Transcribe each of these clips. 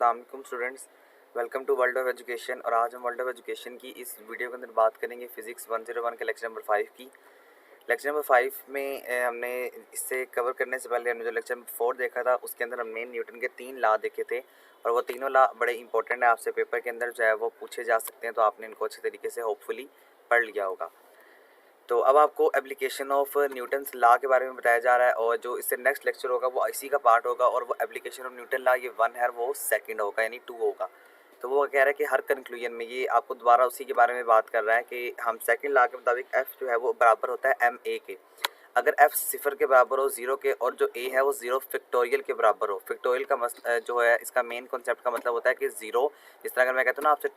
अस्सलाम वालेकुम students, welcome to world of education. और आज हम वर्ल्ड ऑफ एजुकेशन की इस वीडियो के अंदर बात करेंगे फिजिक्स 101 के लेक्चर नंबर 5 की। लेक्चर नंबर 5 में हमने इससे कवर करने से पहले हमने जो लेक्चर नंबर 4 देखा था उसके अंदर हमने न्यूटन के 3 लॉ देखे थे और वो तीनों लॉ बड़े इंपॉर्टेंट है, आपसे पेपर के अंदर जो है वो पूछे जा सकते हैं, तो आपने इनको अच्छे तरीके से होपफुली पढ़ लिया होगा। तो अब आपको एप्लीकेशन ऑफ न्यूटन्स लॉ के बारे में बताया जा रहा है और जो इससे नेक्स्ट लेक्चर होगा वो इसी का पार्ट होगा और वो एप्लीकेशन ऑफ न्यूटन लॉ ये 1 है, वो सेकंड होगा यानी 2 होगा। तो वो कह रहा है कि हर कंक्लूजन में ये आपको दोबारा उसी के बारे में बात कर रहा है कि हम सेकंड लॉ के मुताबिक एफ जो है वो बराबर होता है एम ए के। अगर एफ 0 के बराबर हो 0 के और जो ए है वो 0 फैक्टोरियल के बराबर हो। फैक्टोरियल का जो है इसका मेन कॉन्सेप्ट का मतलब होता है कि 0, जिस तरह अगर मैं कहता हूँ ना आपसे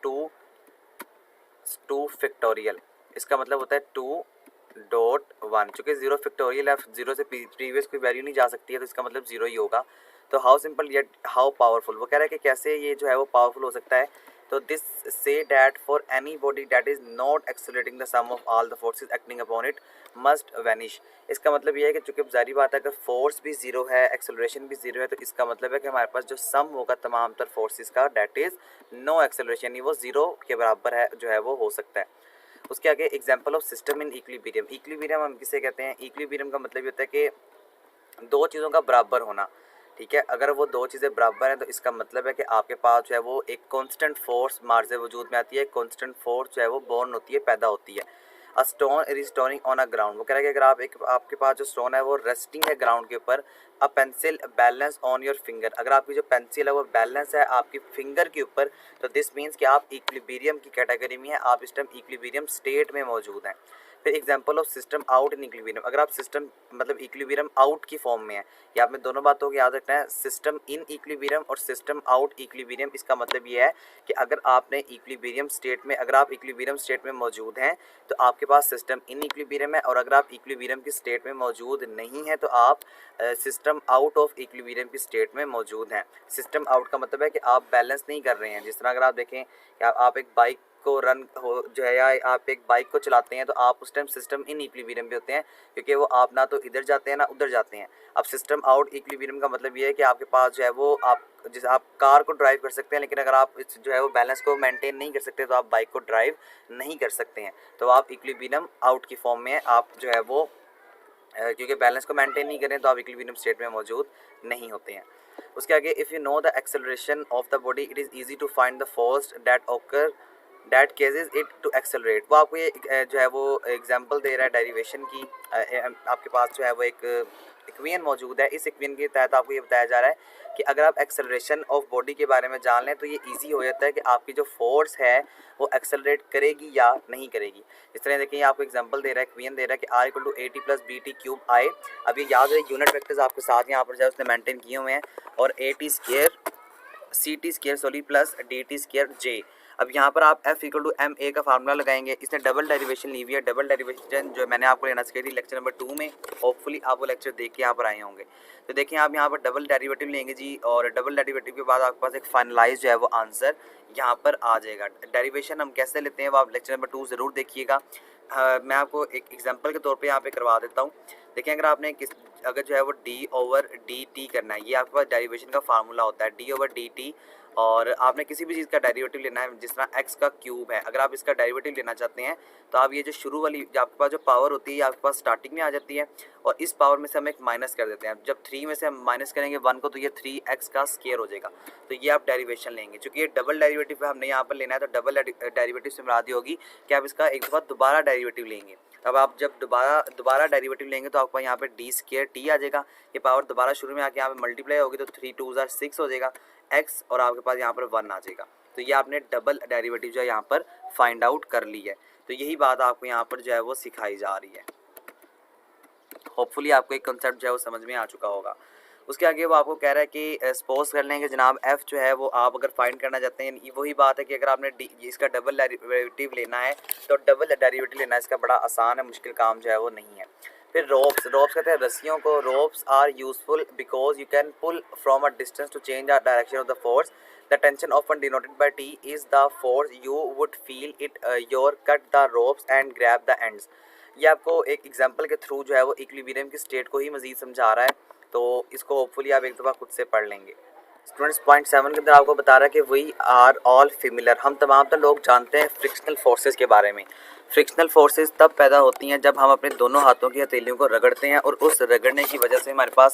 2 फैक्टोरियल, इसका मतलब होता है 2.1। चूँकि 0 फैक्टोरियल है, 0 से प्रीवियस कोई वैल्यू नहीं जा सकती है, तो इसका मतलब 0 ही होगा। तो how simple yet how powerful, वो कह रहा है कि कैसे ये जो है वो पावरफुल हो सकता है। तो this says that for anybody that is not accelerating the sum of all the forces acting upon it must vanish. इसका मतलब ये है कि चूंकि जारी बात है, अगर फोर्स भी 0 है, एक्सेलरेशन भी 0 है, तो इसका मतलब है कि हमारे पास जो सम होगा तमाम तर फोर्सेज का डैट इज नो एक्सेलरेशन, यानी वो 0 के बराबर है जो है वो हो सकता है। उसके आगे example of system in equilibrium. Equilibrium हम किसे कहते हैं? इक्विलिब्रियम का मतलब ये होता है कि दो चीज़ों का बराबर होना। ठीक है, अगर वो दो चीज़ें बराबर हैं तो इसका मतलब है कि आपके पास जो है वो एक कांस्टेंट फोर्स मार्जे वजूद में आती है, कांस्टेंट फोर्स जो है वो बॉर्न होती है, पैदा होती है। A stone restoring on a ground, वो कह रहा है कि अगर आपके पास जो स्टोन है वो रेस्टिंग है ग्राउंड के ऊपर। A pencil balance on your finger, अगर आपकी जो पेंसिल है वो बैलेंस है आपकी फिंगर के ऊपर, तो दिस मीन्स कि आप इक्विलिब्रियम की कैटेगरी में हैं, आप इस टाइम इक्विलिब्रियम स्टेट में मौजूद हैं। फिर example of system out in equilibrium, अगर आप सिस्टम मतलब इक्विलिब्रियम आउट की फॉर्म में है, या आपने दोनों बातों को याद रखना है, सिस्टम इन इक्विलिब्रियम और सिस्टम आउट इक्विलिब्रियम। इसका मतलब ये है कि अगर आपने इक्विलिब्रियम स्टेट में, अगर आप इक्विलिब्रियम स्टेट में मौजूद हैं तो आपके पास सिस्टम इन इक्विलिब्रियम है, और अगर आप इक्विलिब्रियम की स्टेट में मौजूद नहीं है तो आप सिस्टम आउट ऑफ इक्विलिब्रियम की स्टेट में मौजूद हैं। सिस्टम आउट का मतलब है कि आप बैलेंस नहीं कर रहे हैं। जिस तरह अगर आप देखें कि आप एक बाइक को रन हो जो है, या आप एक बाइक को चलाते हैं, तो आप उस टाइम सिस्टम इन इक्विलिब्रियम पे होते हैं, क्योंकि वो आप ना तो इधर जाते हैं ना उधर जाते हैं। अब सिस्टम आउट इक्विलिब्रियम का मतलब ये है कि आपके पास जो है वो आप जैसे आप कार को ड्राइव कर सकते हैं, लेकिन अगर आप इस जो है वो बैलेंस को मेंटेन नहीं कर सकते तो आप बाइक को ड्राइव नहीं कर सकते हैं। तो आप इक्विलिब्रियम आउट की फॉर्म में आप जो है वो क्योंकि बैलेंस को मेंटेन नहीं करें तो आप इक्विलिब्रियम स्टेट में मौजूद नहीं होते हैं। उसके आगे if you know the acceleration of the body it is easy to find the force that occur that causes it to accelerate. वो आपको ये जो है वो एग्जांपल दे रहा है डेरिवेशन की। आपके पास जो है वो एक इक्वेशन मौजूद है, इस इक्वेशन के तहत आपको ये बताया जा रहा है कि अगर आप एक्सेलरेशन ऑफ बॉडी के बारे में जान लें तो ये इजी हो जाता है कि आपकी जो फोर्स है वो एक्सेलरेट करेगी या नहीं करेगी। इस तरह देखिए आपको एग्जांपल दे रहा है, इक्वेशन दे रहा है कि R equal to A T plus B T cube I. अब ये याद है यूनिट वेक्टर्स आपके साथ यहाँ पर जो है उसने मेंटेन किए हुए हैं, और A T square C T square sorry plus D T square J. अब यहाँ पर आप F equal to M A का फार्मूला लगाएंगे। इसने डबल डेरिवेशन ली हुई है, डबल डेरिवेशन जो मैंने आपको लेना सिखाई थी लेक्चर नंबर 2 में। होपफुली आप वो लेक्चर देख के यहाँ पर आए होंगे। तो देखिए आप यहाँ पर डबल डेरिवेटिव लेंगे जी, और डबल डेरिवेटिव के बाद आपके पास एक फाइनलाइज जो है वो आंसर यहाँ पर आ जाएगा। डेरिवेशन हम कैसे लेते हैं वो आप लेक्चर नंबर 2 ज़रूर देखिएगा। मैं आपको एक एग्जांपल के तौर पे यहाँ पे करवा देता हूँ। देखिए अगर आपने अगर जो है वो डी ओवर डी टी करना है, ये आपके पास डेरिवेशन का फार्मूला होता है डी ओवर डी टी। और आपने किसी भी चीज़ का डेरिवेटिव लेना है, जिस तरह एक्स का क्यूब है, अगर आप इसका डेरिवेटिव लेना चाहते हैं तो आप ये जो शुरू वाली जो आपके पास जो पावर होती है आपके पास स्टार्टिंग में आ जाती है, और इस पावर में से हम एक माइनस कर देते हैं। जब 3 में से हम माइनस करेंगे 1 को तो ये 3x का स्क्वायर हो जाएगा। तो ये आप डेरिवेशन लेंगे। चूँकि ये डबल डेरिवेटिव है हमने यहाँ पर लेना है, तो डबल डेरिवेटिव से मुराद होगी कि आप इसका एक दफ़ा दोबारा डेरिवेटिव लेंगे। अब आप जब दोबारा डेरिवेटिव लेंगे तो आपको यहाँ पे डी स्क्वायर टी आ जाएगा। ये पावर दोबारा शुरू में आके यहाँ पे मल्टीप्लाई होगी तो 3 2 6 हो जाएगा x, और आपके पास यहाँ पर 1 आ जाएगा। तो ये आपने डबल डेरिवेटिव जो है यहाँ पर फाइंड आउट कर ली है। तो यही बात आपको यहाँ पर जो है वो सिखाई जा रही है। होपफुली आपको एक कंसेप्ट जो है वो समझ में आ चुका होगा। उसके आगे वो आपको कह रहा है कि सपोज कर लें कि जनाब f जो है वो आप अगर फाइंड करना चाहते हैं, वही बात है कि अगर आपने इसका डबल डेरिवेटिव लेना है तो डबल डेरिवेटिव लेना इसका बड़ा आसान है, मुश्किल काम जो है वो नहीं है। फिर रोप्स कहते हैं रस्सियों को। Ropes are useful because you can pull from a distance to change the direction of the force. The tension often denoted by T is the force you would feel it your cut the ropes and grab the ends. ये आपको एक example के through जो है वो equilibrium की state को ही मज़ीद समझा रहा है, तो इसको होपफुली आप एक दफ़ा खुद से पढ़ लेंगे। स्टूडेंट्स पॉइंट 7 के अंदर आपको बता रहा है कि वी आर ऑल फेमिलियर, हम तमाम तो लोग जानते हैं फ्रिक्शनल फोर्सेस के बारे में। फ्रिक्शनल फोर्सेस तब पैदा होती हैं जब हम अपने दोनों हाथों की हथेलियों को रगड़ते हैं, और उस रगड़ने की वजह से हमारे पास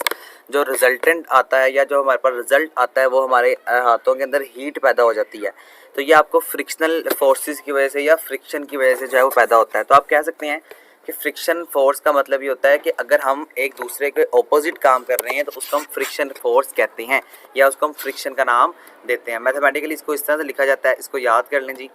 जो रिजल्टेंट आता है या जो हमारे पास रिजल्ट आता है वो हमारे हाथों के अंदर हीट पैदा हो जाती है। तो ये आपको फ्रिक्शनल फोर्सेस की वजह से या फ्रिक्शन की वजह से जो है वो पैदा होता है। तो आप कह सकते हैं कि फ्रिक्शन फोर्स का मतलब ये होता है कि अगर हम एक दूसरे के ऑपोजिट काम कर रहे हैं तो उसको हम फ्रिक्शन फोर्स कहते हैं, या उसको हम फ्रिक्शन का नाम देते हैं। मैथमेटिकली इसको इस तरह से लिखा जाता है, इसको याद कर लें जी।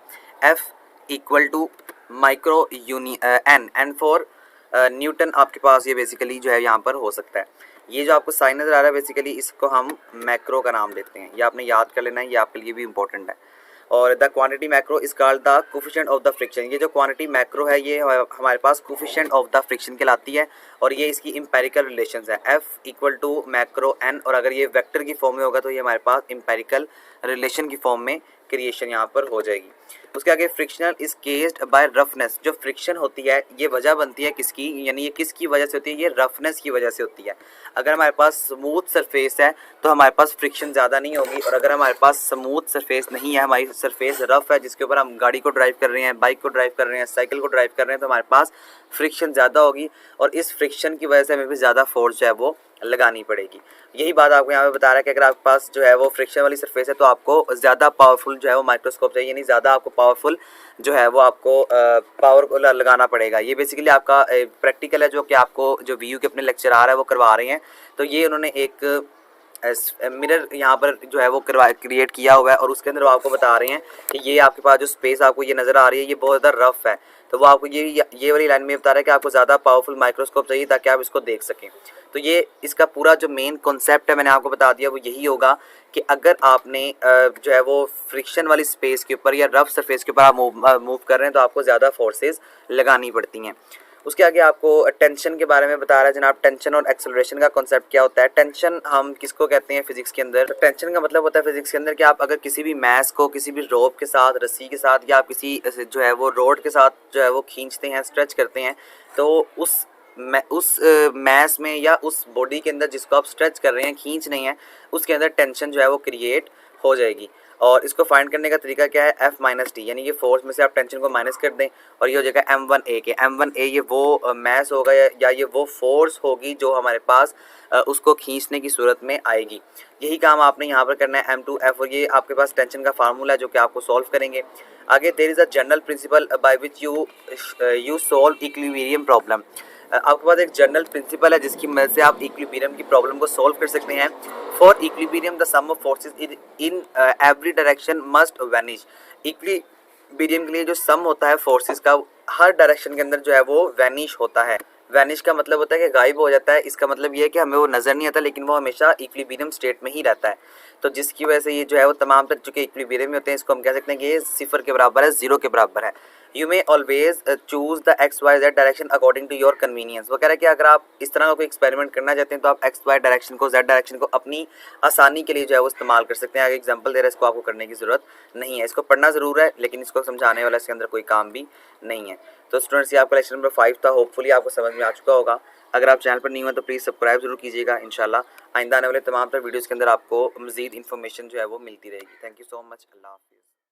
F इक्वल टू माइक्रो यूनि एन फॉर न्यूटन आपके पास ये बेसिकली जो है यहाँ पर हो सकता है। ये जो आपको साइन नज़र आ रहा है बेसिकली इसको हम मैक्रो का नाम देते हैं, ये आपने याद कर लेना है, ये आपके लिए भी इंपॉर्टेंट है। और the quantity macro is called the coefficient of the friction, ये जो क्वांटिटी मैक्रो है ये हमारे पास कोफिशिएंट ऑफ द फ्रिक्शन कहलाती है, और ये इसकी इंपेरिकल रिलेशंस है। F equal to macro n, और अगर ये वेक्टर की फॉर्म में होगा तो ये हमारे पास इंपेरिकल रिलेशन की फॉर्म में क्रिएशन यहाँ पर हो जाएगी। उसके आगे frictional is caused by roughness, जो फ्रिक्शन होती है ये वजह बनती है किसकी, यानी ये किसकी वजह से होती है, ये रफनेस की वजह से होती है। अगर हमारे पास स्मूथ सरफेस है तो हमारे पास फ्रिक्शन ज़्यादा नहीं होगी, और अगर हमारे पास स्मूथ सरफेस नहीं है, हमारी सरफेस रफ है जिसके ऊपर हम गाड़ी को ड्राइव कर रहे हैं, बाइक को ड्राइव कर रहे हैं, साइकिल को ड्राइव कर रहे हैं, तो हमारे पास फ्रिक्शन ज़्यादा होगी, और इस फ्रिक्शन की वजह से हमें भी ज़्यादा फोर्स जो है वो लगानी पड़ेगी। यही बात आपको यहाँ पे बता रहा है कि अगर आपके पास जो है वो फ्रिक्शन वाली सरफेस है तो आपको ज़्यादा पावरफुल जो है वो माइक्रोस्कोप चाहिए, यानी ज़्यादा आपको पावरफुल जो है वो आपको पावर को लगाना पड़ेगा। ये बेसिकली आपका प्रैक्टिकल है जो कि आपको जो वीयू के अपने लेक्चरार है वो करवा रहे हैं। तो ये उन्होंने एक मिरर यहाँ पर जो है वो क्रिएट किया हुआ है, और उसके अंदर वो आपको बता रहे हैं कि ये आपके पास जो स्पेस आपको ये नज़र आ रही है ये बहुत ज़्यादा रफ है, तो वो आपको ये वाली लाइन में बता रहा है कि आपको ज़्यादा पावरफुल माइक्रोस्कोप चाहिए ताकि आप इसको देख सकें। तो ये इसका पूरा जो मेन कॉन्सेप्ट है मैंने आपको बता दिया वो यही होगा कि अगर आपने जो है वो फ्रिक्शन वाली स्पेस के ऊपर या रफ सरफेस के ऊपर आप मूव कर रहे हैं तो आपको ज़्यादा फोर्सेस लगानी पड़ती हैं। उसके आगे आपको टेंशन के बारे में बता रहा है जनाब। टेंशन और एक्सेलरेशन का कॉन्सेप्ट क्या होता है। टेंशन हम किसको कहते हैं फिजिक्स के अंदर, टेंशन का मतलब होता है फिजिक्स के अंदर कि आप अगर किसी भी मैस को किसी भी रोप के साथ, रस्सी के साथ, या आप किसी जो है वो रोड के साथ जो है वो खींचते हैं, स्ट्रेच करते हैं, तो उस मैस में या उस बॉडी के अंदर जिसको आप स्ट्रेच कर रहे हैं, खींच नहीं है, उसके अंदर टेंशन जो है वो क्रिएट हो जाएगी। और इसको फाइंड करने का तरीका क्या है, F माइनस टी, यानी ये फोर्स में से आप टेंशन को माइनस कर दें और ये हो जाएगा M1A के। M1A ये वो मैस होगा या ये वो फोर्स होगी जो हमारे पास उसको खींचने की सूरत में आएगी। यही काम आपने यहाँ पर करना है M2F, और ये आपके पास टेंशन का फार्मूला है जो कि आपको सॉल्व करेंगे। आगे there is a general principle by which you solve equilibrium problem. आपके पास एक जनरल प्रिंसिपल है जिसकी मदद से आप इक्विलिब्रियम की प्रॉब्लम को सॉल्व कर सकते हैं। For equilibrium the sum of forces in every direction must vanish. Equilibrium के लिए जो सम होता है फोर्सेस का हर डायरेक्शन के अंदर जो है वो वैनिश होता है। वैनिश का मतलब होता है कि गायब हो जाता है। इसका मतलब ये है कि हमें वो नज़र नहीं आता लेकिन वो हमेशा इक्विलिब्रियम स्टेट में ही रहता है। तो जिसकी वजह से ये जो है वो तमाम तर चुके इक्विलिब्रियम में होते हैं, इसको हम कह सकते हैं कि ये सिफर के बराबर है, जीरो के बराबर है। You may always choose the x y z direction according to your convenience. वो कह रहा है कि अगर आप इस तरह का कोई एक्सपेरिमेंट करना चाहते हैं तो आप एक्स वाई डायरेक्शन को, जेड डायरेक्शन को अपनी आसानी के लिए जो है वो इस्तेमाल कर सकते हैं। आगे एग्जांपल दे रहा है, इसको आपको करने की ज़रूरत नहीं है, इसको पढ़ना ज़रूर है लेकिन इसको समझाने वाला इसके अंदर कोई काम भी नहीं है। तो स्टूडेंट्स ये आपका लेक्चर नंबर 5 था, होपफुली आपको समझ में आ चुका होगा। अगर आप चैनल पर नहीं हुए तो प्लीज़ सब्सक्राइब जरूर कीजिएगा। इंशाल्लाह आइंदा आने वाले तमाम वीडियोज़ के अंदर आपको मज़ीद इन्फॉर्मेशन जो है वो मिलती रहेगी। Thank you so much. अल्लाह हाफिज़।